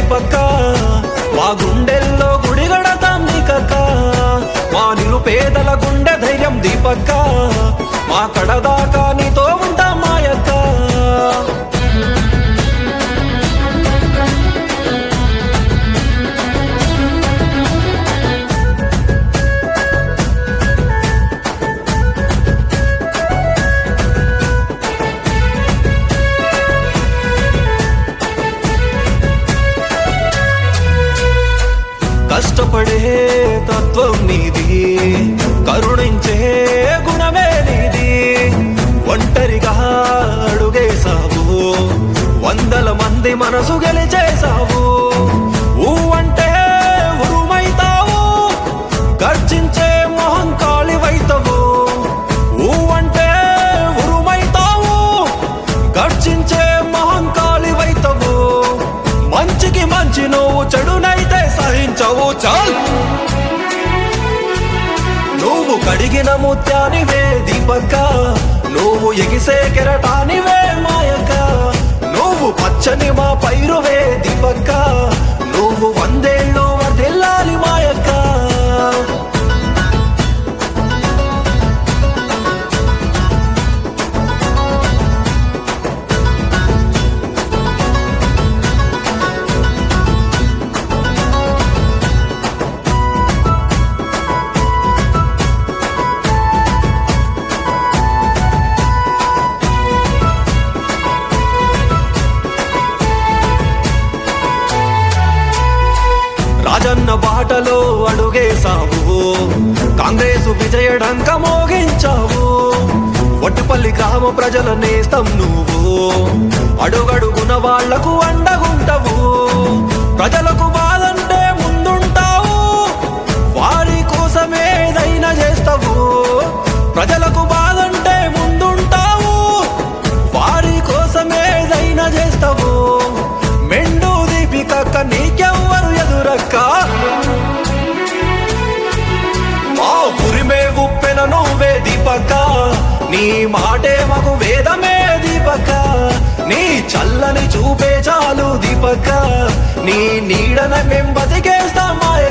దీపక్క, మా గుండెల్లో గుడి గడతాం నీకక్క. మా నిరుపేదల గుండె ధైర్యం దీపక్క, మా కడదాకా నీతో ఉంటాం మాయక్క. కష్టపడే తత్వం నీది, కరుణించే గుణమే నీది. ఒంటరిగా అడుగేశావు, వందల మంది మనసు గెలిచేశావు. ఊవంటే ఉరుమైతావు, గర్జించే మహంకాళివైతవు. ఊవంటే ఉరుమైతావు, గర్జించే మహంకాళివైతవు. మంచికి మంచి నువ్వు, చెడునైతే సహించవు. చాల్ నువ్వు కడిగిన ముత్యానివే దీపక్క, నువ్వు ఎగిసే కెరటానివే మాయక్క. నువ్వు పచ్చని మా పైరువే దీపక్క, నువ్వు వందేళ్ళు వర్ధిల్లాలి మాయక్క. రాజన్న బాటలో అడుగేశావు, కాంగ్రెసు విజయడంక మోగించావు. వట్టుపల్లి గ్రామ ప్రజల నేస్తం నువ్వు, అడుగడుగున వాళ్లకు అండగుంటవు. ప్రజలకు బాధంటే ముందుంటావు, వారి కోసమేదైనా చేస్తావు. ప్రజలకు బాధంటే ముందుంటావు, వారి కోసమేదైనా చేస్తావు. మెండు దీపికక్క నీకెవ్వరు ఎదురక్క, మా ఉరిమే ఉప్పెన నువ్వే దీపక్క. నీ మాటే మాకు వేదమే దీపక్క, నీ చల్లని చూపే చాలు దీపక్క. నీ నీడన మేం బతికేస్తాం మాయ